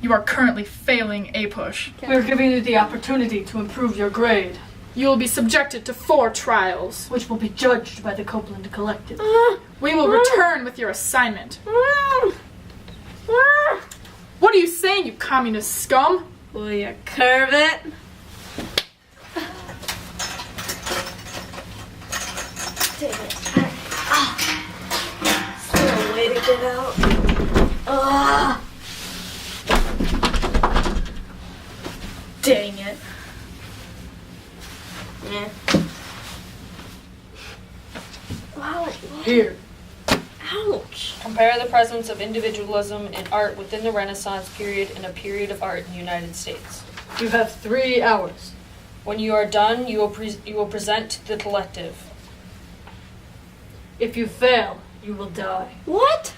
You are currently failing APUSH. We're giving you the opportunity to improve your grade, You will be subjected to 4 trials. which will be judged by the Copeland Collective. We will return with your assignment. What are you saying, you communist scum? Will you curve it? Dang it. Still a way to get out. Dang it. Yeah. Wow. Here. Ouch. Compare the presence of individualism in art within the Renaissance period and a period of art in the United States. You have 3 hours. When you are done, you will present to the collective. If you fail, you will die. What?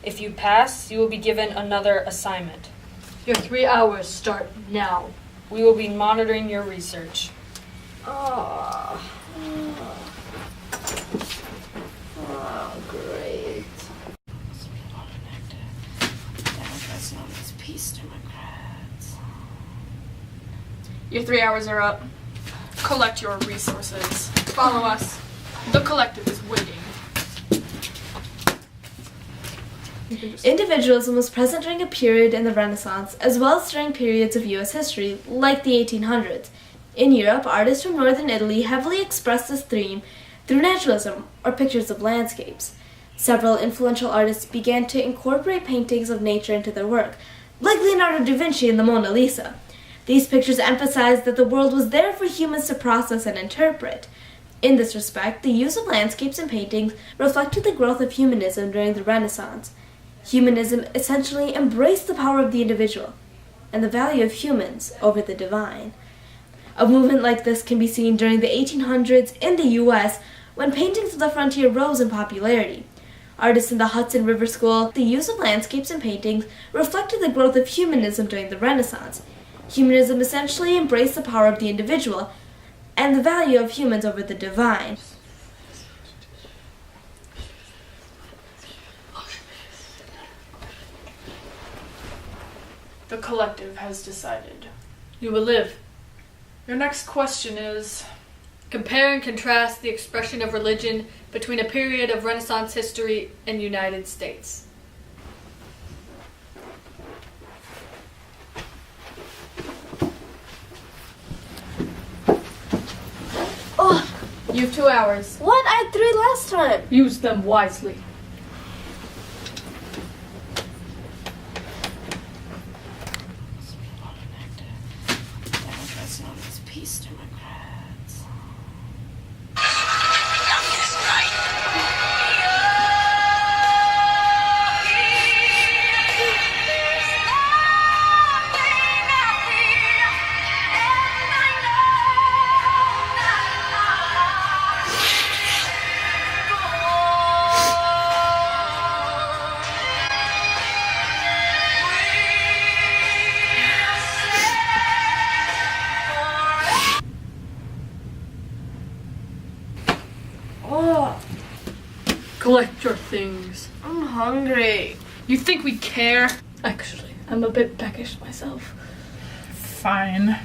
If you pass, you will be given another assignment. Your 3 hours start now. We will be monitoring your research. Oh, great. Democrats known as peace Democrats. Your 3 hours are up. Collect your resources. Follow us. The collective is waiting. Individualism was present during a period in the Renaissance, as well as during periods of U.S. history, like the 1800s. In Europe, artists from northern Italy heavily expressed this theme through naturalism, or pictures of landscapes. Several influential artists began to incorporate paintings of nature into their work, like Leonardo da Vinci in the Mona Lisa. These pictures emphasized that the world was there for humans to process and interpret. In this respect, the use of landscapes in paintings reflected the growth of humanism during the Renaissance. Humanism essentially embraced the power of the individual and the value of humans over the divine. A movement like this can be seen during the 1800s in the U.S. when paintings of the frontier rose in popularity. Artists in the Hudson River School, the use of landscapes in paintings reflected the growth of humanism during the Renaissance. Humanism essentially embraced the power of the individual and the value of humans over the divine. The collective has decided. You will live. Your next question is... Compare and contrast the expression of religion between a period of Renaissance history and United States. Oh, You have 2 hours. what? I had 3 last time. Use them wisely. Democrats known as peace Democrats. Oh, Collect your things. I'm hungry. You think we care? Actually, I'm a bit peckish myself. Fine.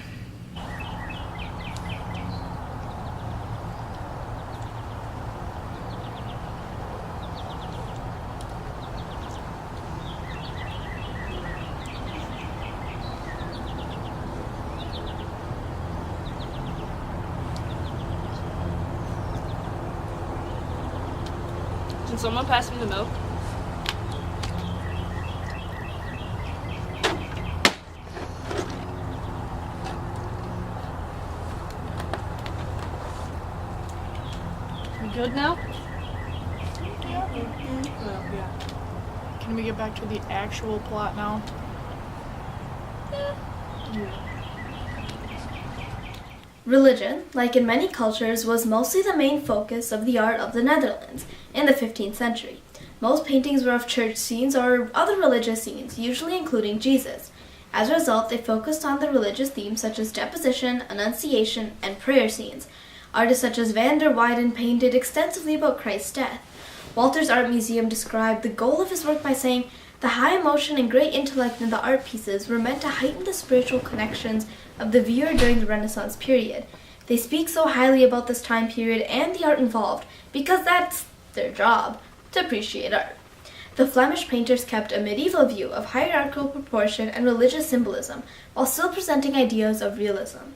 Can someone pass me the milk? We good now? Yeah. Can we get back to the actual plot now? Religion, like in many cultures, was mostly the main focus of the art of the Netherlands in the 15th century. Most paintings were of church scenes or other religious scenes, usually including Jesus. As a result, they focused on the religious themes such as deposition, annunciation, and prayer scenes. Artists such as Van der Weyden painted extensively about Christ's death. Walter's Art Museum described the goal of his work by saying that The high emotion and great intellect in the art pieces were meant to heighten the spiritual connections of the viewer during the Renaissance period. They speak so highly about this time period and the art involved because that's their job, to appreciate art. The Flemish painters kept a medieval view of hierarchical proportion and religious symbolism while still presenting ideas of realism.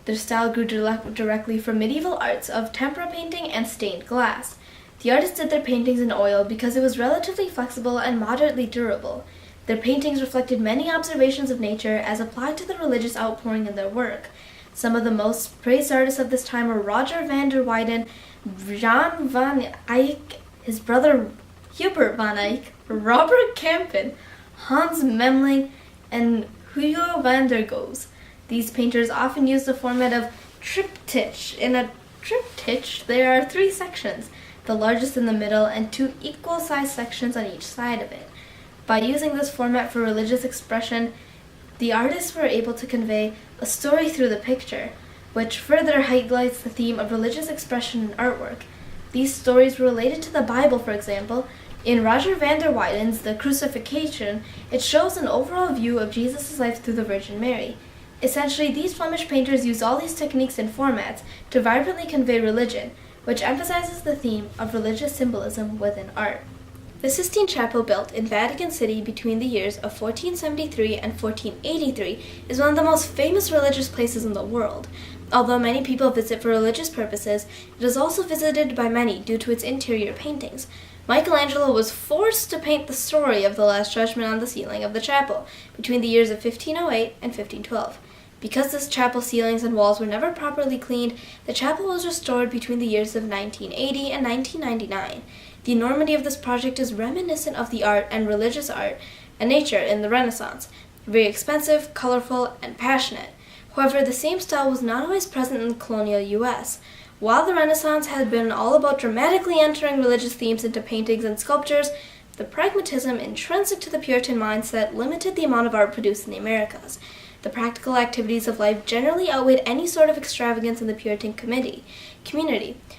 Their style grew directly from medieval arts of tempera painting and stained glass. The artists did their paintings in oil because it was relatively flexible and moderately durable. Their paintings reflected many observations of nature as applied to the religious outpouring in their work. Some of the most praised artists of this time were Roger van der Weyden, Jan van Eyck, his brother Hubert van Eyck, Robert Campen, Hans Memling, and Hugo van der Goes. These painters often used the format of triptych. In a triptych, there are 3 sections, the largest in the middle and 2 equal-sized sections on each side of it. By using this format for religious expression, the artists were able to convey a story through the picture, which further highlights the theme of religious expression in artwork. These stories were related to the Bible, for example. In Roger van der Weyden's The Crucifixion, it shows an overall view of Jesus' life through the Virgin Mary. Essentially, these Flemish painters used all these techniques and formats to vibrantly convey religion, which emphasizes the theme of religious symbolism within art. The Sistine Chapel, built in Vatican City between the years of 1473 and 1483, is one of the most famous religious places in the world. Although many people visit for religious purposes, it is also visited by many due to its interior paintings. Michelangelo was forced to paint the story of the Last Judgment on the ceiling of the chapel between the years of 1508 and 1512. Because this chapel ceilings and walls were never properly cleaned, the chapel was restored between the years of 1980 and 1999. The enormity of this project is reminiscent of the art and religious art and nature in the Renaissance, very expensive, colorful, and passionate. However, the same style was not always present in the colonial U.S. While the Renaissance had been all about dramatically entering religious themes into paintings and sculptures, the pragmatism intrinsic to the Puritan mindset limited the amount of art produced in the Americas. The practical activities of life generally outweighed any sort of extravagance in the Puritan community.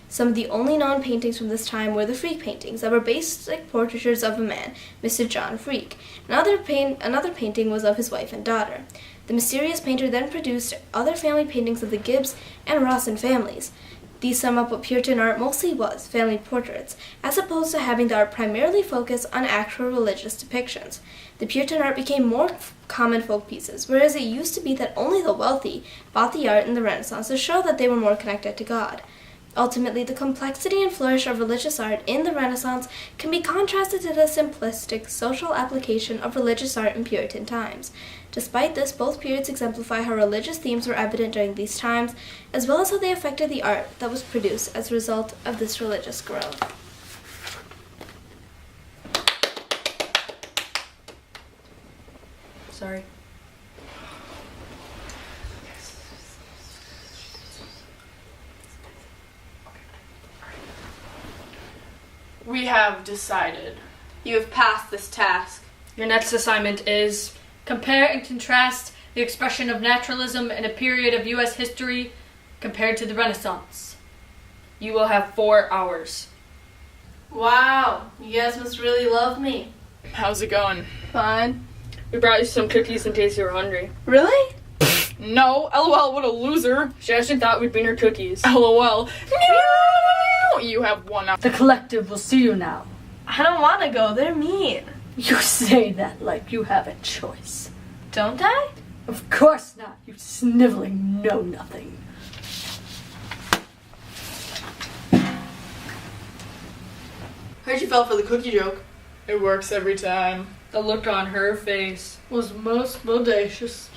Some of the only known paintings from this time were the Freak paintings that were basic portraitures of a man, Mr. John Freak. Another painting was of his wife and daughter. The mysterious painter then produced other family paintings of the Gibbs and Rawson families. These sum up what Puritan art mostly was, family portraits, as opposed to having the art primarily focus on actual religious depictions. The Puritan art became more common folk pieces, whereas it used to be that only the wealthy bought the art in the Renaissance to show that they were more connected to God. Ultimately, the complexity and flourish of religious art in the Renaissance can be contrasted to the simplistic social application of religious art in Puritan times. Despite this, both periods exemplify how religious themes were evident during these times, as well as how they affected the art that was produced as a result of this religious growth. Sorry. We have decided. You have passed this task. Your next assignment is compare and contrast the expression of naturalism in a period of U.S. history compared to the Renaissance. You will have 4 hours. Wow, you guys must really love me. How's it going? Fine. We brought you some cookies in case you were hungry. Really? No, LOL, what a loser. She actually thought we'd been her cookies. LOL. You have 1 hour. The collective will see you now. I don't want to go, they're mean. You say that like you have a choice. Don't I? Of course not, you sniveling know-nothing. Heard you fell for the cookie joke. It works every time. The look on her face was most bodacious.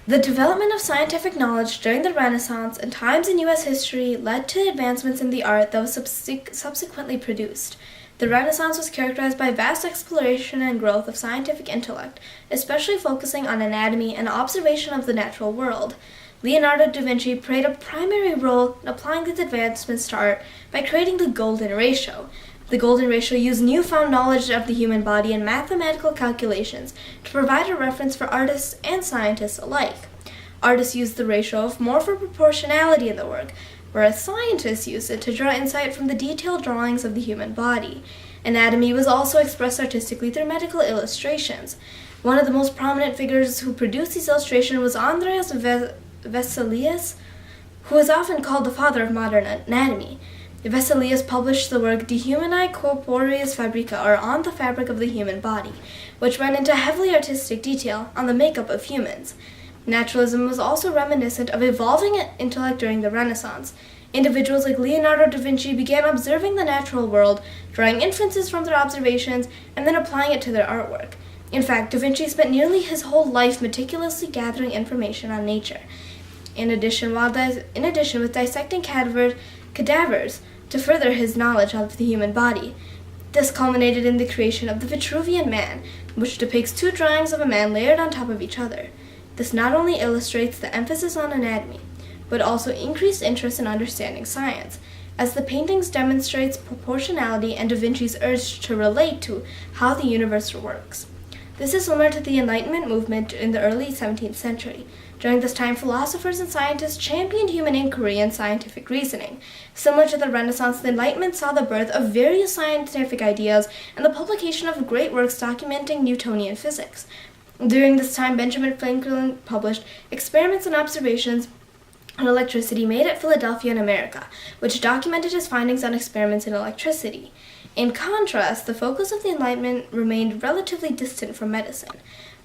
The development of scientific knowledge during the Renaissance and times in U.S. history led to advancements in the art that was subsequently produced. The Renaissance was characterized by vast exploration and growth of scientific intellect, especially focusing on anatomy and observation of the natural world. Leonardo da Vinci played a primary role in applying these advancements to art by creating the golden ratio. The golden ratio used newfound knowledge of the human body and mathematical calculations to provide a reference for artists and scientists alike. Artists used the ratio more for proportionality in the work, whereas scientists used it to draw insight from the detailed drawings of the human body. Anatomy was also expressed artistically through medical illustrations. One of the most prominent figures who produced these illustrations was Andreas Vesalius, who is often called the father of modern anatomy. Vesalius published the work De Humani Corporis Fabrica, or On the Fabric of the Human Body, which went into heavily artistic detail on the makeup of humans. Naturalism was also reminiscent of evolving intellect during the Renaissance. Individuals like Leonardo da Vinci began observing the natural world, drawing inferences from their observations, and then applying it to their artwork. In fact, da Vinci spent nearly his whole life meticulously gathering information on nature. In addition, with dissecting cadavers to further his knowledge of the human body. This culminated in the creation of the Vitruvian Man, which depicts two drawings of a man layered on top of each other. This not only illustrates the emphasis on anatomy, but also increased interest in understanding science, as the paintings demonstrates proportionality and Da Vinci's urge to relate to how the universe works. This is similar to the Enlightenment movement in the early 17th century. During this time, philosophers and scientists championed human inquiry and scientific reasoning. Similar to the Renaissance, the Enlightenment saw the birth of various scientific ideas and the publication of great works documenting Newtonian physics. During this time, Benjamin Franklin published Experiments and Observations on Electricity made at Philadelphia in America, which documented his findings on experiments in electricity. In contrast, the focus of the Enlightenment remained relatively distant from medicine.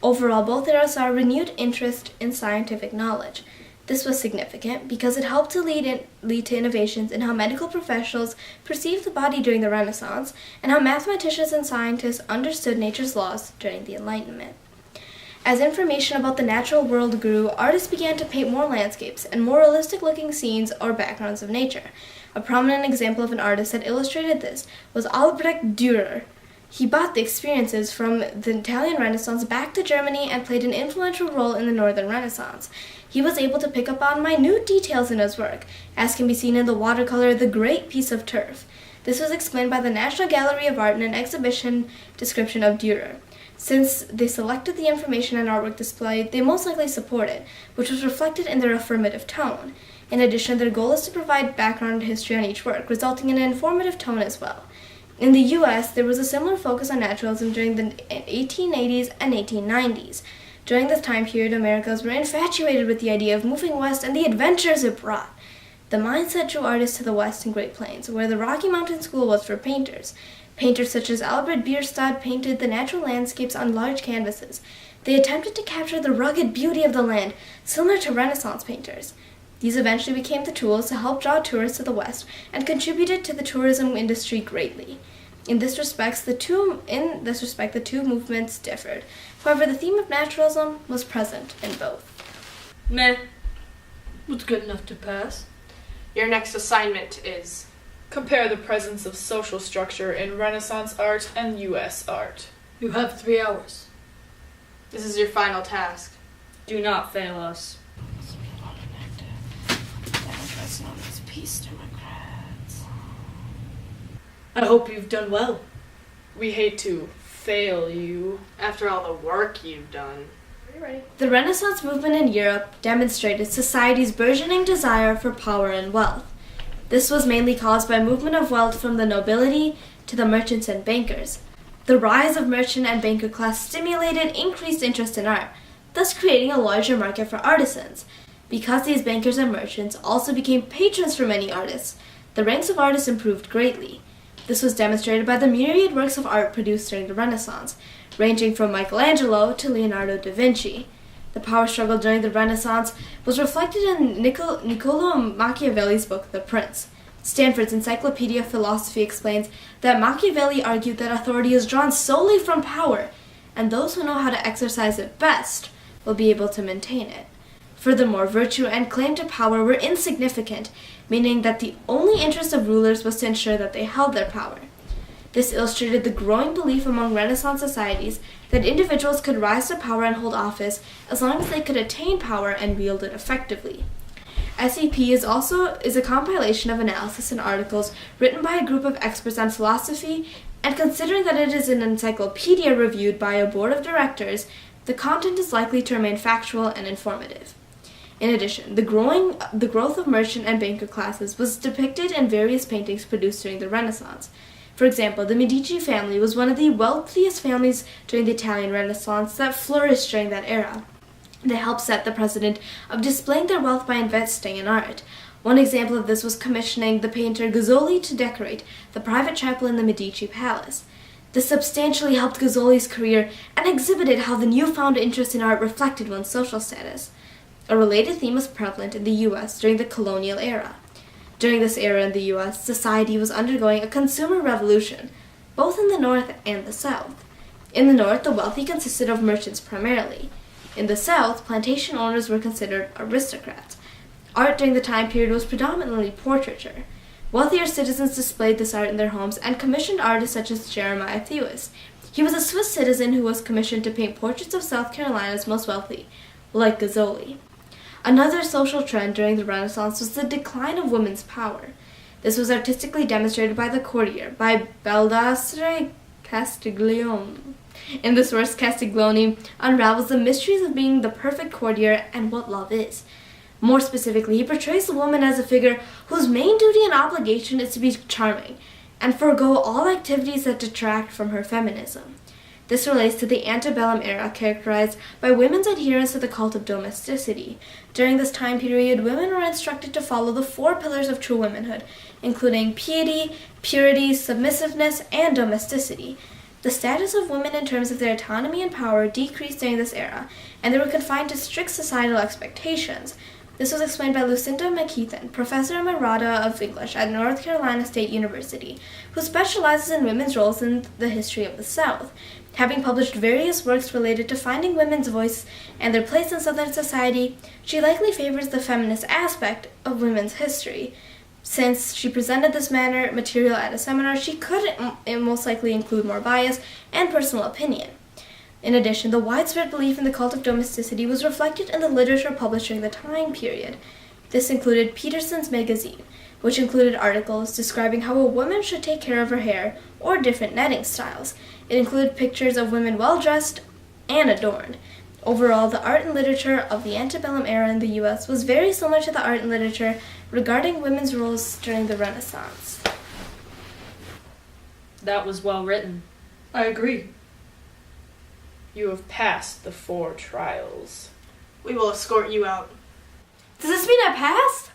Overall, both eras saw a renewed interest in scientific knowledge. This was significant because it helped to lead to innovations in how medical professionals perceived the body during the Renaissance and how mathematicians and scientists understood nature's laws during the Enlightenment. As information about the natural world grew, artists began to paint more landscapes and more realistic-looking scenes or backgrounds of nature. A prominent example of an artist that illustrated this was Albrecht Dürer. He brought the experiences from the Italian Renaissance back to Germany and played an influential role in the Northern Renaissance. He was able to pick up on minute details in his work, as can be seen in the watercolor The Great Piece of Turf. This was explained by the National Gallery of Art in an exhibition description of Dürer. Since they selected the information and artwork displayed, they most likely support it, which was reflected in their affirmative tone. In addition, their goal is to provide background history on each work, resulting in an informative tone as well. In the U.S., there was a similar focus on naturalism during the 1880s and 1890s. During this time period, Americans were infatuated with the idea of moving west and the adventures it brought. The mindset drew artists to the West and Great Plains, where the Rocky Mountain School was for painters. Painters such as Albert Bierstadt painted the natural landscapes on large canvases. They attempted to capture the rugged beauty of the land, similar to Renaissance painters. These eventually became the tools to help draw tourists to the West and contributed to the tourism industry greatly. In this respect, the two movements differed. However, the theme of naturalism was present in both. Meh. What's good enough to pass? Your next assignment is compare the presence of social structure in Renaissance art and U.S. art. You have 3 hours. This is your final task. Do not fail us. I hope you've done well. We hate to fail you. After all the work you've done. Are you ready? The Renaissance movement in Europe demonstrated society's burgeoning desire for power and wealth. This was mainly caused by movement of wealth from the nobility to the merchants and bankers. The rise of merchant and banker class stimulated increased interest in art, thus creating a larger market for artisans. Because these bankers and merchants also became patrons for many artists, the ranks of artists improved greatly. This was demonstrated by the myriad works of art produced during the Renaissance, ranging from Michelangelo to Leonardo da Vinci. The power struggle during the Renaissance was reflected in Niccolo Machiavelli's book, The Prince. Stanford's Encyclopedia of Philosophy explains that Machiavelli argued that authority is drawn solely from power, and those who know how to exercise it best will be able to maintain it. Furthermore, virtue and claim to power were insignificant, meaning that the only interest of rulers was to ensure that they held their power. This illustrated the growing belief among Renaissance societies that individuals could rise to power and hold office as long as they could attain power and wield it effectively. SEP is a compilation of analysis and articles written by a group of experts on philosophy, and considering that it is an encyclopedia reviewed by a board of directors, the content is likely to remain factual and informative. In addition, the growth of merchant and banker classes was depicted in various paintings produced during the Renaissance. For example, the Medici family was one of the wealthiest families during the Italian Renaissance that flourished during that era. They helped set the precedent of displaying their wealth by investing in art. One example of this was commissioning the painter Gozzoli to decorate the private chapel in the Medici palace. This substantially helped Gozzoli's career and exhibited how the newfound interest in art reflected one's social status. A related theme was prevalent in the U.S. during the colonial era. During this era in the U.S., society was undergoing a consumer revolution, both in the North and the South. In the North, the wealthy consisted of merchants primarily. In the South, plantation owners were considered aristocrats. Art during the time period was predominantly portraiture. Wealthier citizens displayed this art in their homes and commissioned artists such as Jeremiah Thewis. He was a Swiss citizen who was commissioned to paint portraits of South Carolina's most wealthy, like Gozzoli. Another social trend during the Renaissance was the decline of women's power. This was artistically demonstrated by The Courtier by Baldassare Castiglione. In this verse, Castiglione unravels the mysteries of being the perfect courtier and what love is. More specifically, he portrays the woman as a figure whose main duty and obligation is to be charming and forego all activities that detract from her feminism. This relates to the antebellum era characterized by women's adherence to the cult of domesticity. During this time period, women were instructed to follow the 4 pillars of true womanhood, including piety, purity, submissiveness, and domesticity. The status of women in terms of their autonomy and power decreased during this era, and they were confined to strict societal expectations. This was explained by Lucinda McKeithen, professor emerita of English at North Carolina State University, who specializes in women's roles in the history of the South. Having published various works related to finding women's voice and their place in Southern society, she likely favors the feminist aspect of women's history. Since she presented this material at a seminar, she could most likely include more bias and personal opinion. In addition, the widespread belief in the cult of domesticity was reflected in the literature published during the time period. This included Peterson's Magazine, which included articles describing how a woman should take care of her hair or different netting styles. It included pictures of women well-dressed and adorned. Overall, the art and literature of the antebellum era in the U.S. was very similar to the art and literature regarding women's roles during the Renaissance. That was well written. I agree. You have passed the 4 trials. We will escort you out. Does this mean I passed?